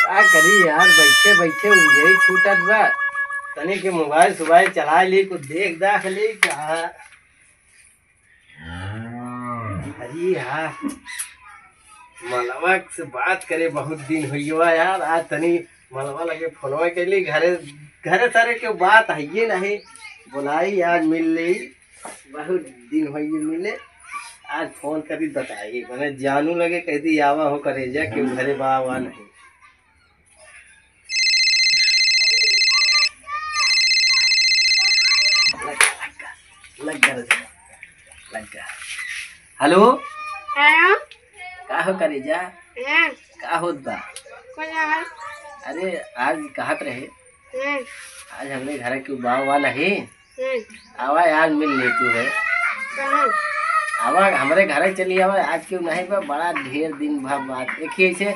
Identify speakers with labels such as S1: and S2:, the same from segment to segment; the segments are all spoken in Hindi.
S1: क्या करी यार, बैठे बैठे मुझे छूटत बा। तनी के मोबाइल सुबाइल चला ली, कुछ देख दाख ली क्या। अरे यार मलवा से बात करे बहुत दिन हुई यार। आज तनी मलवा लगे फोनवा के लिए घरे घरे सारे के बात है ये नहीं बुलाई, आज मिल ली, बहुत दिन हुई मिले। आज फोन करी बताइए मैंने जानू लगे कहती आवा हो करे जा कि घरे बावा नहीं। लग गया। हेलो का हो करे जा, का होत बा? अरे आज कहत रहे आज हमने घर के बावा नहीं आवा, आज मिल ले तू है आवा हमारे घर चली आवा। आज क्यों नहीं बा, बड़ा ढेर दिन भर बात देखिए से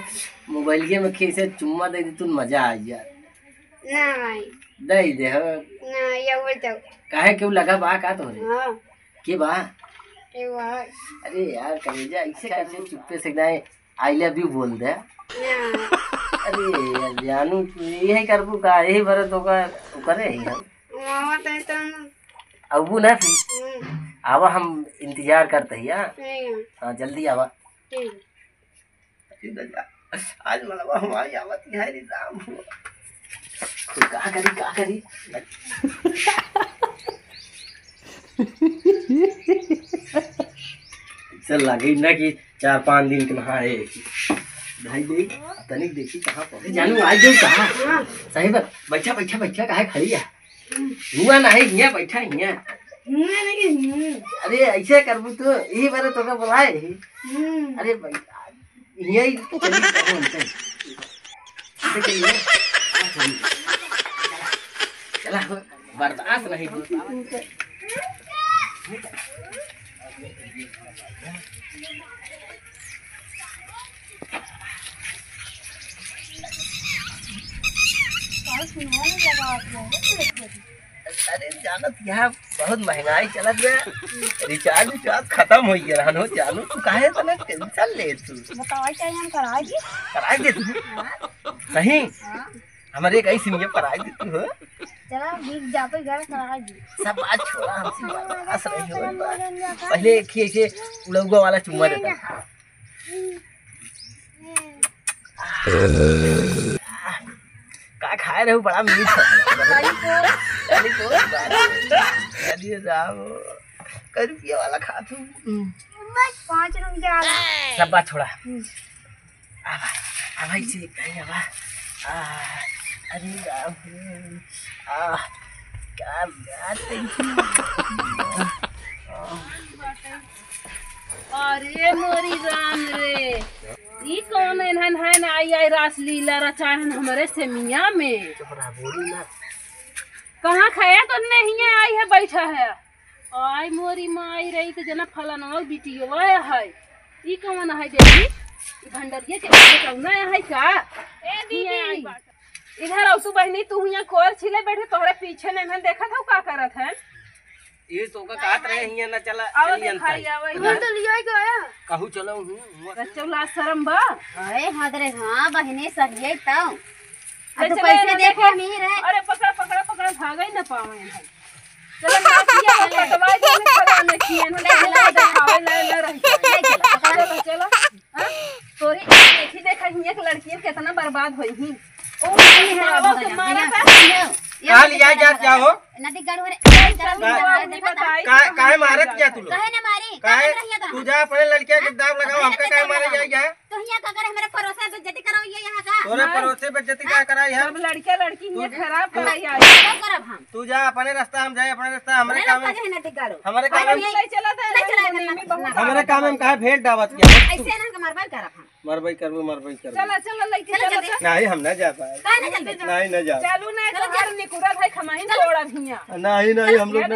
S1: मोबाइल में खीसे चुम्मा दे दी तू मजा आ जा। दे दे हो काहे क्यों लगा बा का तो रे के बा? अरे यार कलेजा ऐसे कैसे चुप्पे से गए आई लव यू बोल दे। अरे यार जानू यही करबू का, यही भरे तो का करे ही हम अबू ना फिर आवा, हम इंतजार करते हैं। हाँ जल्दी आवा। आज मतलब हमारी आवत है राम का करी चल लगे ना कि 4-5 दिन के नहाए भाई देख तनिक देखी कहाँ पहुंचे जानू आज जो कहा सही बात। बैठा बैठा बैठा कहा खड़ी है हुआ नहीं हिया बैठा हिया। अरे ऐसे करबू तो यही बारे तो का बुलाए। अरे यही चला बर्दाश्त नहीं अरे जानत यहाँ बहुत महंगाई चलत है, रिचार्ज खत्म हो गया हो जानू तू काहे तना टेंशन ले तू करा दे तू नहीं हमारे एक ऐसी सिम करा दे तू हो
S2: चला भीग जा पे घर करा दी
S1: सब बात छोड़ा हमसे बर्दाश्त नहीं हो। पहले एक ही ऐसे उड़ौगा वाला चुम्मा देता था। का खाए रहे हो बड़ा मीठ रुपया वाला खा तू
S2: 5 रुपया
S1: सब बात छोड़ा। भाई से आवा अरे राम क्या बात
S3: अरे मोरी राम रे ई कौन एहन है ना आई रास लीला रचाहन हमारे सेमिया में कहाँ खाया तो नहीं आई है बैठा है। आई मोरी माई रही तो जना फलाना बिटियो है ई कौन है देखी भंडरिया के कौन है का ए दीदी इधर आओ तू बहनी तू यहाँ कोर छिले बैठे तोहरे पीछे नहीं मैं देखा था का करत है
S1: ये तो का काट रहे हैं ना चला
S3: आओ दिखाई आवे
S2: इधर तो लिया गया
S1: कहू चलो हूं
S3: चला शर्म बा।
S2: अरे हदरे हां बहने सरिए तो अब तो पैसे देखे नहीं रहे।
S3: अरे पकड़ पकड़ पकड़ भागे न पावे चलो नाचिया कटवा दे फलाने किए न दिखावे ले रही चलो हां तोरी देखी देखा हिया के लड़की कितना बर्बाद होई ही ओ तुम्हारा
S1: कहां लिया क्या हो
S2: नदी गड़ रे
S1: काहे मारत क्या तू लोग
S2: काहे ना मारी
S1: काहे तू जा पहले लड़किया के दाव लगाओ हमका काहे मारे जाए
S2: तो हिया का करे हमारे पड़ोसा बेइज्जती कराओ ये यहां का
S1: तोरे पड़ोसे बेइज्जती क्या कराई है।
S3: सब लड़के लड़की ये खराब कराई आई
S2: क्या करब हम
S1: तू जा अपने रास्ता हम जाए अपने रास्ता हमारे काम में
S2: नदी गड़
S1: हमारे काम में
S3: नहीं चला था
S1: हमारे काम में काहे भेंट दावत किया
S2: ऐसे ना मारबा करब हम
S1: मरबई करबो
S3: चला चला लड़की चला
S1: नहीं हम ना जा पाए
S2: काहे ना चलबे
S1: नहीं ना जा
S3: चलू ना घर निकुरा भाई खमाई तोड़ा भिया
S1: नहीं हम लोग ना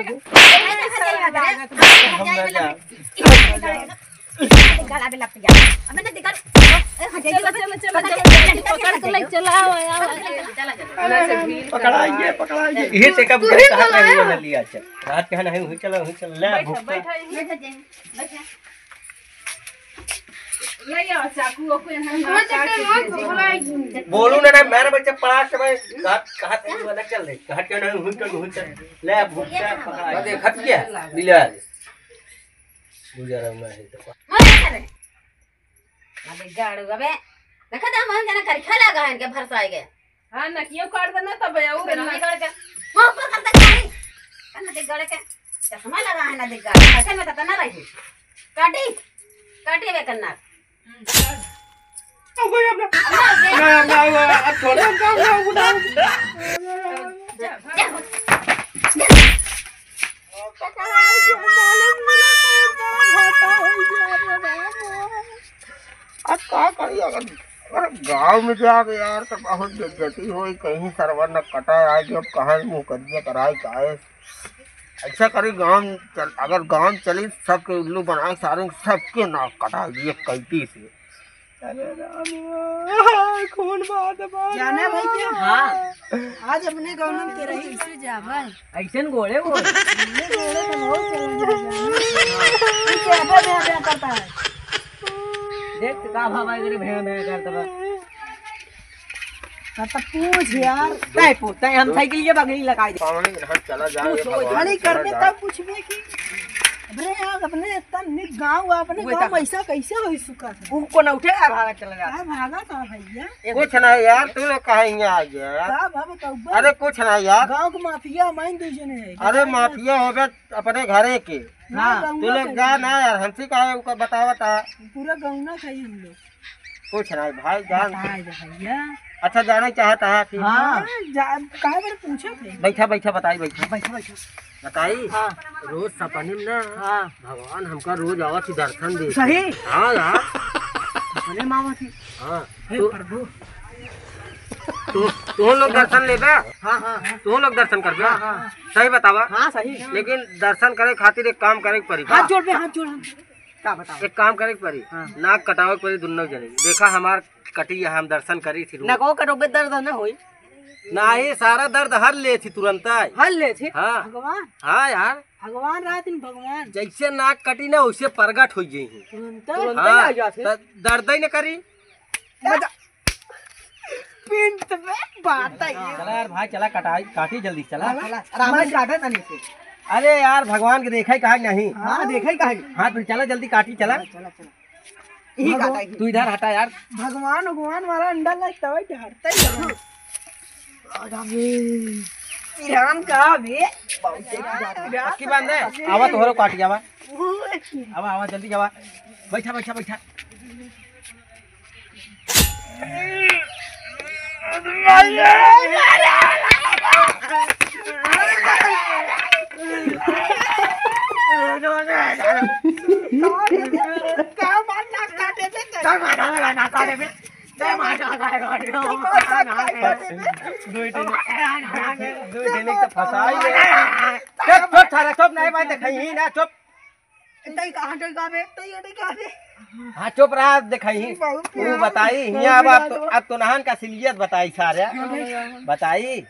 S1: हम ना जा
S2: गला पे लप गया अब नदी गड़
S3: चलो चलो चलो पकड़ के ले चलाओ
S1: पकड़ाइए ये से कब कहां नहीं ले लिया। अच्छा रात कहां नहीं हुई चलो ले
S3: बैठ
S1: भूख
S3: बैठ
S2: बैठ जा बैठ
S3: ले आओ चाकू ओको यहाँ ना काट
S1: बोलू ना मेरे बच्चे पड़ा से भाई कहां तक वाला चल रही घाट के नहीं हुन ले भूखा पकड़ा दे खत क्या मिला गुजारा में है तो
S2: मत करे अबे गाड़ू अबे देखा था हम जना कर खा लगा इनके भरसाई गए
S3: हां ना क्यों काट देना तब और
S2: फिर नहीं गड़ के मुंह पर करता गाड़ी कन्ना देख गड़ के चश्मा लगा है ना देख गाड़ी ऐसे में तो ना रही काटी वे कन्ना
S1: अब कोई अपना ना छोड़
S4: क्या करिए अगर गाँव में जाके यार तो बहुत बेइज्जती हुई कहीं सरवर न कटा आए जब कहाँ मुकदमे कराए काहे ऐसा करी अगर गांव चली सबके उल्लू बनाए सारे सबके नाक कटा दिए कैदी से। अरे राम खून बात
S5: जाना भाई क्या
S1: हां
S5: आज अपने गाँव में तेरा ही
S2: कैसे जाबा
S1: ऐसन गोले वो
S5: करता है
S1: देख का भाई तेरे भैया मैं करता
S5: तो पूछ यार
S1: तय पूछता है हम साइकिल के बगली लगाई दे
S4: पावनी घर चला जाए
S5: खड़ी करते तब पूछबे कि अरे यार अपने इतना निक गाँव अपने गाँव में ऐसा कैसे हो सुखा था
S1: उनको न उठेगा भागा चला जा
S5: भागा था भैया
S4: कुछ नहीं यार तू लोग कहाँ यहाँ आ गया
S5: का भाव तो
S4: अरे कुछ नहीं यार
S5: गाँव के माफिया माइन दूसरे है
S4: अरे माफिया हो गए अपने घरे के तू लोग जा ना यार हमसे कहा बतावता
S5: पूरा गाँव ना खाई हम लोग
S4: कुछ नहीं भाई जान
S5: भैया
S4: अच्छा जाना चाहता है फिर
S5: कहा बड़े पूछे थे
S4: बैठा बैठा बताई बैठा
S5: बैठा
S4: बताई रोज सपने में ना भगवान हमका रोज आवत दर्शन दे
S5: सही
S4: हाँ यार
S5: अरे मामा थी
S4: हाँ
S5: प्रभु
S4: तू लोग दर्शन लेबे
S5: हाँ
S4: तू लोग दर्शन करबे सही बतावा
S5: हाँ सही
S4: लेकिन दर्शन करे खातिर एक काम करे के पड़ी
S5: हाथ जोड़ क्या बताओ
S4: एक काम करे के पड़ी नाक कटावे के पड़ी दोनों जने देखा हमार कटी है हम दर्शन करी थी
S5: ना को करोगे दर्द ना होई
S4: ना ही सारा दर्द हर ले थी तुरंत
S5: हल ले थे
S4: हाँ
S5: भगवान
S4: हाँ यार
S5: भगवान रात में भगवान
S4: जैसे नाक कटी ना वैसे प्रगट हो जाई
S5: तुरंत
S4: हाँ दर्द ही न करी
S5: पिंट में बात है
S4: चला यार भाई चला कटाई काटी जल्दी चला
S5: आराम से काटे तनी से
S4: अरे यार भगवान के देखा ही कहा नहीं
S5: हाँ देखा ही कहा
S4: हाँ फिर चला जल्दी काटी चला
S5: चला चला यही काटा है
S4: तू इधर हटा यार
S5: भगवान भगवान वाला अंडा लगता है कि हटता ही ईरान का भी
S4: की बात है आवा तोहरो काटी आवा आवा आवा जल्दी आवा बैठा बैठा बैठा चुप नहीं भाई दिखाई ना चुप हाँ चुप रहा दिखाई तू बताई यहाँ अब तो नहान का सिलियत बताई सारे बताई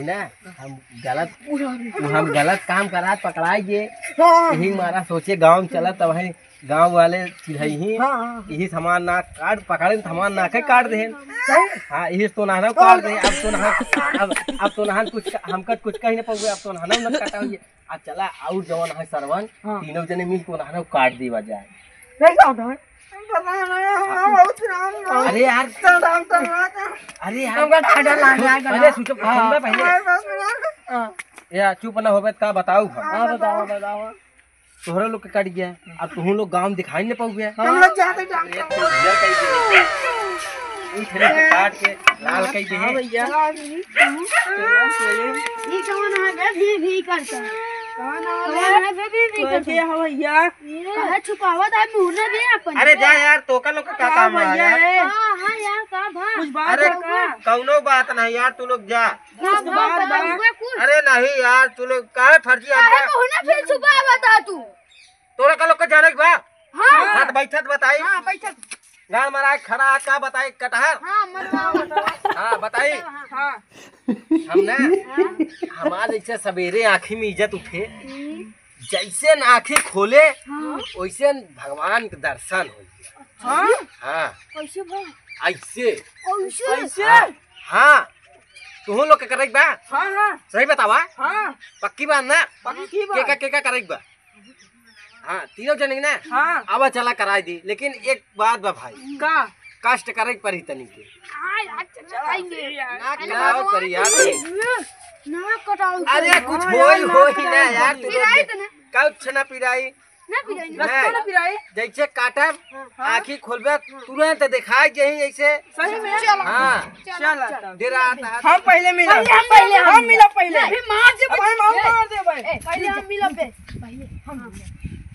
S4: ना हम गलत काम करा पकड़ाइए यही मारा सोचे गांव चला तब है गांव वाले चिढ़ी यही सामान ना काट पकड़े सामान ना के काट दे हाँ यही तो नहाना काट दे अब तो नहान कुछ हमका कुछ कहीं ना पाओगे अब तो नहाना न काटा हुई अब चला और जवान है सरवन तीनों जने मिल को नहाना काट दी जाए अरे यार अरे यार पहले चुप न होबे का बताऊ बताओ तोहरा लोग के कट गया अब तुम लोग गांव दिखाई नहीं पाओगे हम लोग जाते काट के लाल कई दे
S2: ये कौन है भी करता है छुपावत है मुंह ने भी अपन
S4: अरे जा यार तोका लोग का काम है
S2: यार का भा
S4: अरे कौनो बात नहीं यार तू लोग जा अरे नहीं यार तू लोग काहे फर्जी
S2: मुंह ने फिर छुपावत है तू
S4: तोरा का लोग का जाने के बा
S2: हां
S4: हां बैठत बताई
S2: हां बैठत
S4: गाड़ मारा खड़ा का बताई कटहर
S2: हां मत
S4: हां बताई
S2: हां
S4: हम ना हमारे जैसे सवेरे आँखी में इज्जत उठे जैसे न आँखें खोले वैसे भगवान के दर्शन हो गया। हाँ
S3: कैसे भाई?
S4: ऐसे
S5: ऐसे
S4: हाँ तुम लोग के करे बा?
S5: हाँ हाँ
S4: सही बतावा?
S5: हाँ
S4: पक्की बात ना?
S5: पक्की बात।
S4: के का करे बा? हाँ तीनों जने ना?
S5: हाँ
S4: अब चला कराई दी, लेकिन एक बात बा भाई,
S5: का
S4: कष्ट करे पड़ी तनी के ना कराओ करी यार
S3: ना कटाओ।
S4: अरे कुछ होई ना यार, कुछ ना पिराई
S5: ना पिराई
S4: जैसे काटब आँखी खोलबे तुरंत दिखाई जही ऐसे।
S5: सही में
S4: हाँ
S5: चल
S4: देरा आता
S5: हम पहले मिला हम मिला पहले मार दे भाई
S3: पहले हम मिला बे, पहले हम।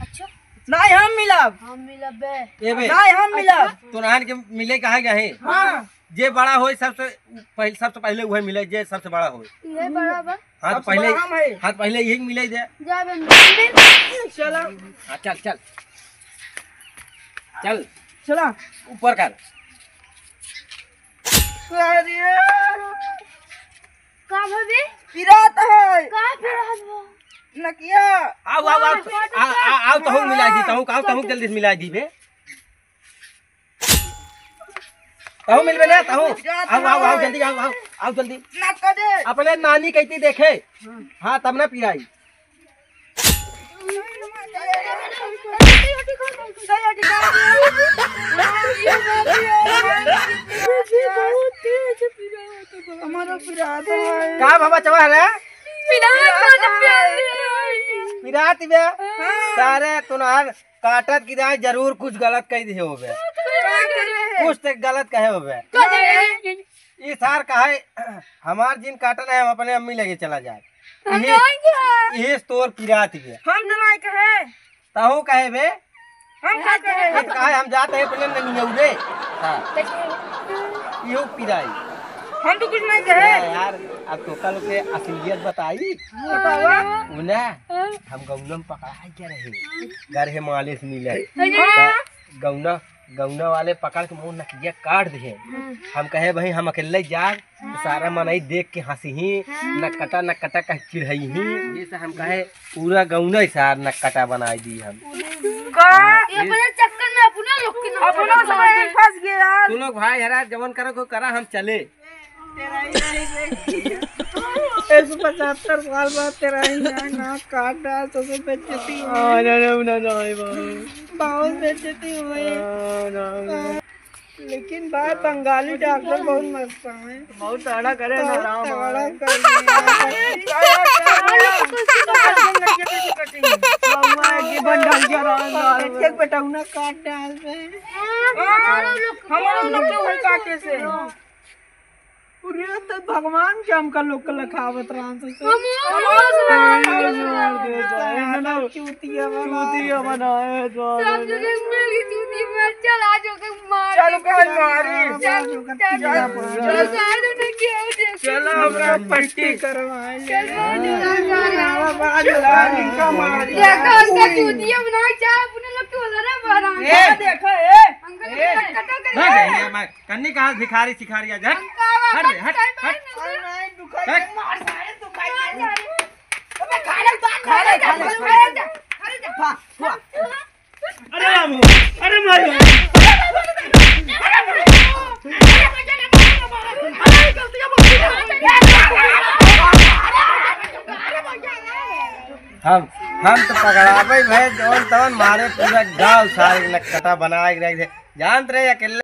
S3: अच्छा
S5: नहीं हम मिला
S3: हम मिला बे।
S4: ए बे
S5: नहीं हम मिला
S4: तुरहान के मिले कहा गए?
S5: हाँ
S4: जे बड़ा होए सबसे पहले वही मिले जे सबसे बड़ा होए।
S3: ये बराबर
S4: हाँ
S5: सबसे बड़ा हम है।
S4: हाँ पहले यही मिले दे।
S3: जा बे।
S5: चला
S4: हाँ चल चल चल
S5: चला
S4: ऊपर कर।
S5: अरे
S3: का भाभी?
S5: पिरात है
S3: का फिर हो?
S5: नकिया
S4: आओ आओ आओ आओ तो मिला दी कहूँ जल्दी से मिला दी बे। कहूँ मिलबे ना कहूँ आओ आओ आओ जल्दी आओ आओ आओ जल्दी।
S5: ना करे
S4: अपने नानी कहती देखे हाँ तब ना पिराई।
S5: हमारा पिरात है
S4: का बाबा चवा रे पिरात बे सारे तुनार काटत की जाए जरूर कुछ गलत कह दिए हो बे, कुछ तो गलत कहे हो बे। इस हार कहे हमार जिन काटन है हम अपने अम्मी लगे चला जाए ये तोर पिरात बे।
S5: हम नहीं कहे
S4: ताहू कहे बे
S5: हम क्या कहे
S4: कहे हम जाते हैं अपने ननिया रे। हाँ यो पिराई
S5: हम तो कुछ नहीं कहे
S4: यार। अब तो कल के असलियत बताई
S5: बतावा
S4: उन्हें हम गौना में पकड़ा क्या रहे गरहे माले से मिले गौना गौना वाले पकड़ के मुंह नकिया काट दिए। हम कहे भाई हम अकेले जा सारा मनई देख के हंसी ही न कटा कह चिढ़ई ही ये से हम कहे पूरा गौना सार नकटा बनाई दी हम।
S3: ये अपने चक्कर में अपना
S5: समय फंस गया
S4: तू लोग भाई हरा जवन करो को करा हम चले।
S5: 175 साल बाद तेरा ही नाक काट डाल तो बेइज्जती बहुत बेइज्जती हुई। लेकिन बात बंगाली डॉक्टर बहुत मस्त है, बहुत ताड़ा करे बेटा काट डाल हमारा लोग काटे से तो भगवान के हमका लोग का लखावत राम से चूतिया बनाए चलो चलो हमरा पट्टी करवाए
S4: कन्नी कहा भिखारी सिखारिया झट हट हट हट अरे मारो हम तो पकड़ाबे भाई जौन तवन मारे पूरा गाँव सारे नकटा बनाए जानते रहे अकेले।